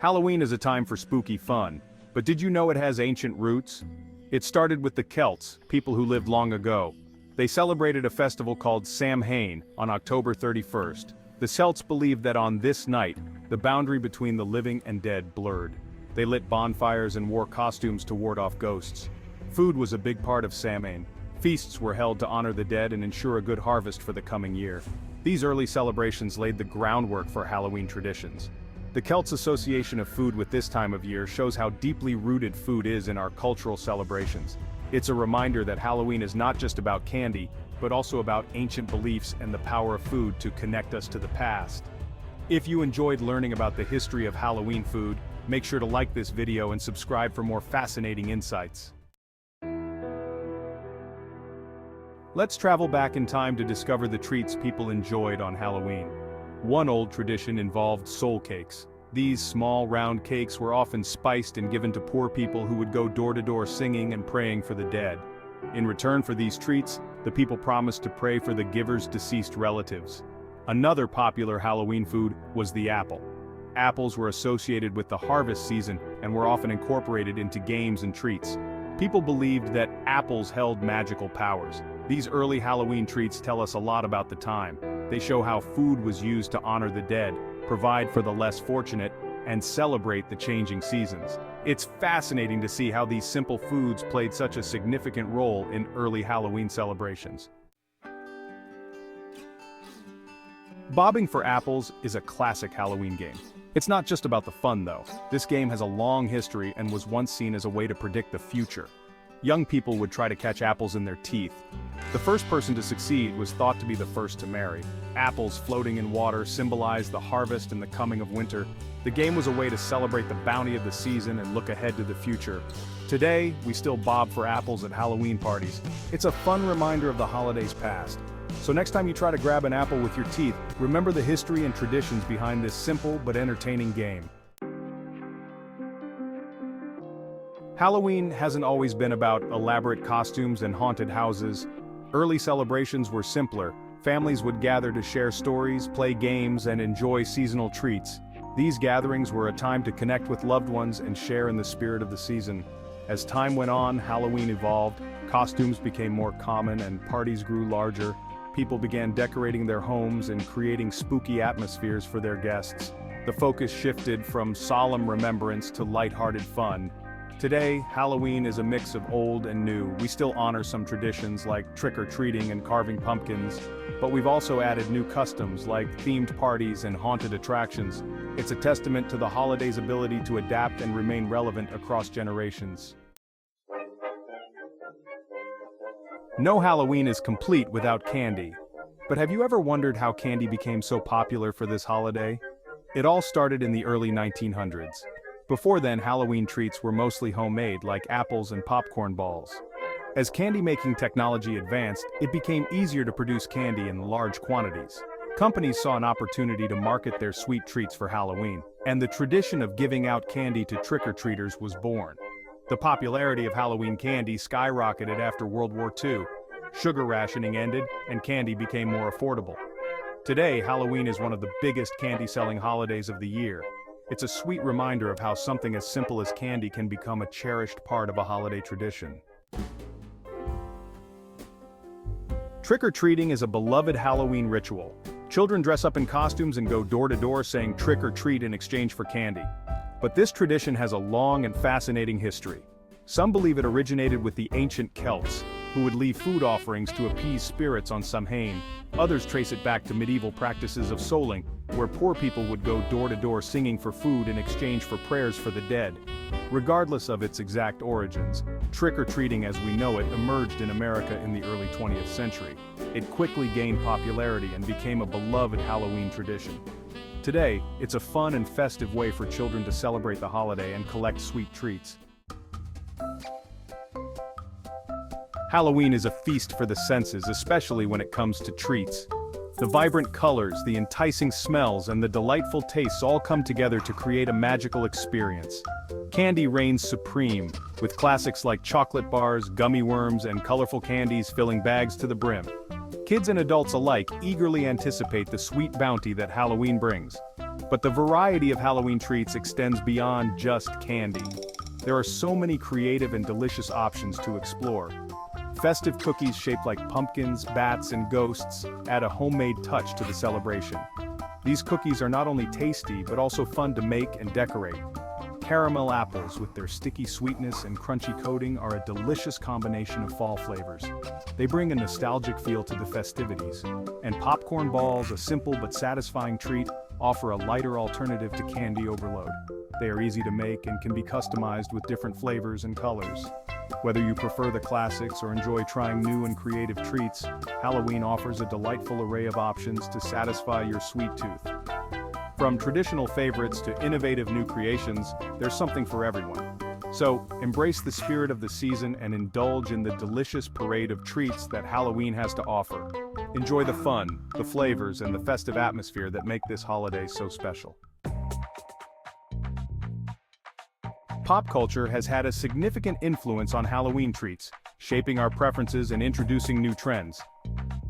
Halloween is a time for spooky fun, but did you know it has ancient roots? It started with the Celts, people who lived long ago. They celebrated a festival called Samhain on October 31st. The Celts believed that on this night, the boundary between the living and dead blurred. They lit bonfires and wore costumes to ward off ghosts. Food was a big part of Samhain. Feasts were held to honor the dead and ensure a good harvest for the coming year. These early celebrations laid the groundwork for Halloween traditions. The Celts' association of food with this time of year shows how deeply rooted food is in our cultural celebrations. It's a reminder that Halloween is not just about candy, but also about ancient beliefs and the power of food to connect us to the past. If you enjoyed learning about the history of Halloween food, make sure to like this video and subscribe for more fascinating insights. Let's travel back in time to discover the treats people enjoyed on Halloween. One old tradition involved soul cakes. These small round cakes were often spiced and given to poor people who would go door to door singing and praying for the dead. In return for these treats, the people promised to pray for the giver's deceased relatives. Another popular Halloween food was the apple. Apples were associated with the harvest season and were often incorporated into games and treats. People believed that apples held magical powers. These early Halloween treats tell us a lot about the time. They show how food was used to honor the dead, provide for the less fortunate, and celebrate the changing seasons. It's fascinating to see how these simple foods played such a significant role in early Halloween celebrations. Bobbing for apples is a classic Halloween game. It's not just about the fun though. This game has a long history and was once seen as a way to predict the future. Young people would try to catch apples in their teeth. The first person to succeed was thought to be the first to marry. Apples floating in water symbolized the harvest and the coming of winter. The game was a way to celebrate the bounty of the season and look ahead to the future. Today, we still bob for apples at Halloween parties. It's a fun reminder of the holidays past. So next time you try to grab an apple with your teeth, remember the history and traditions behind this simple but entertaining game. Halloween hasn't always been about elaborate costumes and haunted houses. Early celebrations were simpler. Families would gather to share stories, play games, and enjoy seasonal treats. These gatherings were a time to connect with loved ones and share in the spirit of the season. As time went on, Halloween evolved, costumes became more common and parties grew larger. People began decorating their homes and creating spooky atmospheres for their guests. The focus shifted from solemn remembrance to lighthearted fun. Today, Halloween is a mix of old and new. We still honor some traditions like trick-or-treating and carving pumpkins, but we've also added new customs like themed parties and haunted attractions. It's a testament to the holiday's ability to adapt and remain relevant across generations. No Halloween is complete without candy. But have you ever wondered how candy became so popular for this holiday? It all started in the early 1900s. Before then, Halloween treats were mostly homemade, like apples and popcorn balls. As candy-making technology advanced, it became easier to produce candy in large quantities. Companies saw an opportunity to market their sweet treats for Halloween, and the tradition of giving out candy to trick-or-treaters was born. The popularity of Halloween candy skyrocketed after World War II. Sugar rationing ended, and candy became more affordable. Today, Halloween is one of the biggest candy-selling holidays of the year. It's a sweet reminder of how something as simple as candy can become a cherished part of a holiday tradition. Trick-or-treating is a beloved Halloween ritual. Children dress up in costumes and go door to door saying trick or treat in exchange for candy. But this tradition has a long and fascinating history. Some believe it originated with the ancient Celts, who would leave food offerings to appease spirits on Samhain. Others trace it back to medieval practices of souling, where poor people would go door to door singing for food in exchange for prayers for the dead. Regardless of its exact origins, trick-or-treating as we know it emerged in America in the early 20th century. It quickly gained popularity and became a beloved Halloween tradition. Today, it's a fun and festive way for children to celebrate the holiday and collect sweet treats. Halloween is a feast for the senses, especially when it comes to treats. The vibrant colors, the enticing smells, and the delightful tastes all come together to create a magical experience. Candy reigns supreme, with classics like chocolate bars, gummy worms, and colorful candies filling bags to the brim. Kids and adults alike eagerly anticipate the sweet bounty that Halloween brings. But the variety of Halloween treats extends beyond just candy. There are so many creative and delicious options to explore. Festive cookies shaped like pumpkins, bats, and ghosts add a homemade touch to the celebration. These cookies are not only tasty but also fun to make and decorate. Caramel apples with their sticky sweetness and crunchy coating are a delicious combination of fall flavors. They bring a nostalgic feel to the festivities. And popcorn balls, a simple but satisfying treat, offer a lighter alternative to candy overload. They are easy to make and can be customized with different flavors and colors. Whether you prefer the classics or enjoy trying new and creative treats, Halloween offers a delightful array of options to satisfy your sweet tooth. From traditional favorites to innovative new creations, there's something for everyone. So, embrace the spirit of the season and indulge in the delicious parade of treats that Halloween has to offer. Enjoy the fun, the flavors, and the festive atmosphere that make this holiday so special. Pop culture has had a significant influence on Halloween treats, shaping our preferences and introducing new trends.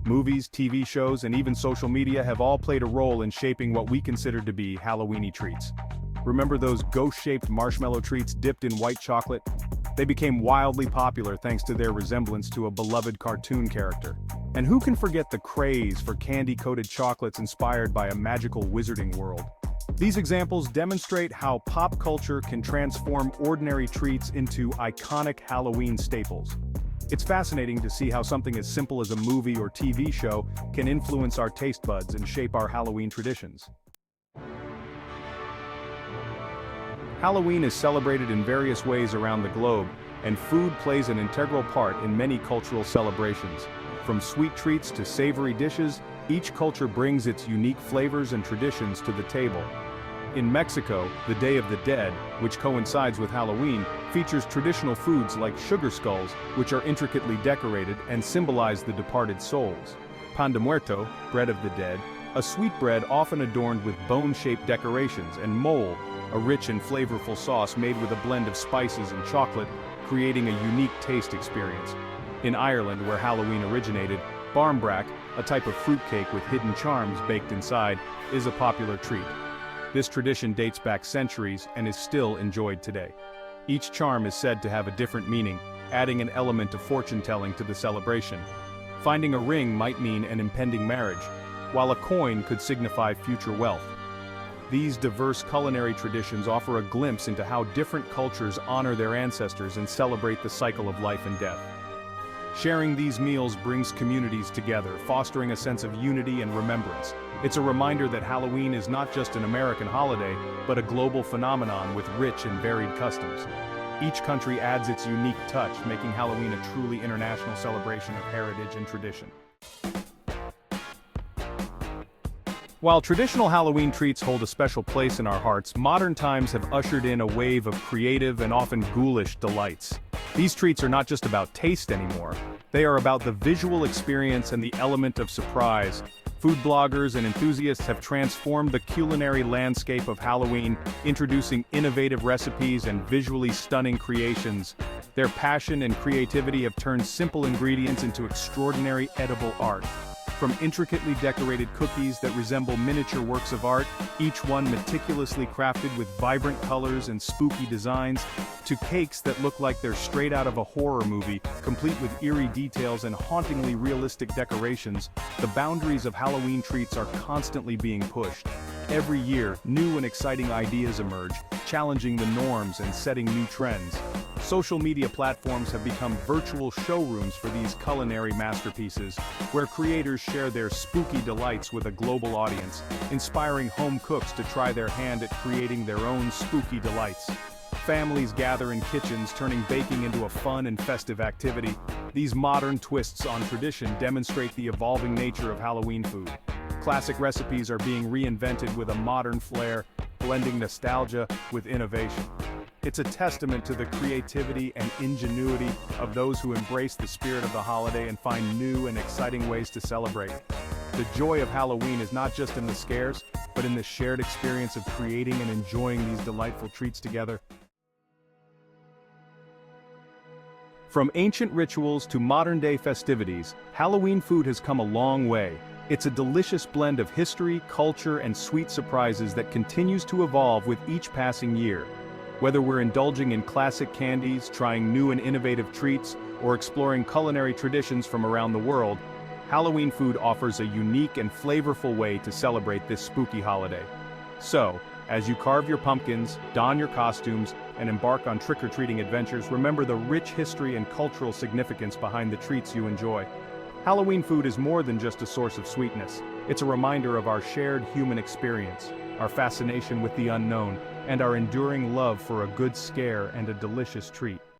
Movies, TV shows, and even social media have all played a role in shaping what we consider to be Halloweeny treats. Remember those ghost-shaped marshmallow treats dipped in white chocolate? They became wildly popular thanks to their resemblance to a beloved cartoon character. And who can forget the craze for candy-coated chocolates inspired by a magical wizarding world? These examples demonstrate how pop culture can transform ordinary treats into iconic Halloween staples. It's fascinating to see how something as simple as a movie or TV show can influence our taste buds and shape our Halloween traditions. Halloween is celebrated in various ways around the globe, and food plays an integral part in many cultural celebrations. From sweet treats to savory dishes, each culture brings its unique flavors and traditions to the table. In Mexico, the Day of the Dead, which coincides with Halloween, features traditional foods like sugar skulls, which are intricately decorated and symbolize the departed souls. Pan de Muerto, bread of the dead, a sweet bread often adorned with bone-shaped decorations, and mole, a rich and flavorful sauce made with a blend of spices and chocolate, creating a unique taste experience. In Ireland, where Halloween originated, barmbrack, a type of fruitcake with hidden charms baked inside, is a popular treat. This tradition dates back centuries and is still enjoyed today. Each charm is said to have a different meaning, adding an element of fortune-telling to the celebration. Finding a ring might mean an impending marriage, while a coin could signify future wealth. These diverse culinary traditions offer a glimpse into how different cultures honor their ancestors and celebrate the cycle of life and death. Sharing these meals brings communities together, fostering a sense of unity and remembrance. It's a reminder that Halloween is not just an American holiday, but a global phenomenon with rich and varied customs. Each country adds its unique touch, making Halloween a truly international celebration of heritage and tradition. While traditional Halloween treats hold a special place in our hearts, modern times have ushered in a wave of creative and often ghoulish delights. These treats are not just about taste anymore. They are about the visual experience and the element of surprise. Food bloggers and enthusiasts have transformed the culinary landscape of Halloween, introducing innovative recipes and visually stunning creations. Their passion and creativity have turned simple ingredients into extraordinary edible art. From intricately decorated cookies that resemble miniature works of art, each one meticulously crafted with vibrant colors and spooky designs, to cakes that look like they're straight out of a horror movie, complete with eerie details and hauntingly realistic decorations, the boundaries of Halloween treats are constantly being pushed. Every year, new and exciting ideas emerge, challenging the norms and setting new trends. Social media platforms have become virtual showrooms for these culinary masterpieces, where creators share their spooky delights with a global audience, inspiring home cooks to try their hand at creating their own spooky delights. Families gather in kitchens, turning baking into a fun and festive activity. These modern twists on tradition demonstrate the evolving nature of Halloween food. Classic recipes are being reinvented with a modern flair, blending nostalgia with innovation. It's a testament to the creativity and ingenuity of those who embrace the spirit of the holiday and find new and exciting ways to celebrate. The joy of Halloween is not just in the scares, but in the shared experience of creating and enjoying these delightful treats together. From ancient rituals to modern-day festivities, Halloween food has come a long way. It's a delicious blend of history, culture, and sweet surprises that continues to evolve with each passing year. Whether we're indulging in classic candies, trying new and innovative treats, or exploring culinary traditions from around the world, Halloween food offers a unique and flavorful way to celebrate this spooky holiday. So, as you carve your pumpkins, don your costumes, and embark on trick-or-treating adventures, remember the rich history and cultural significance behind the treats you enjoy. Halloween food is more than just a source of sweetness. It's a reminder of our shared human experience, our fascination with the unknown, and our enduring love for a good scare and a delicious treat.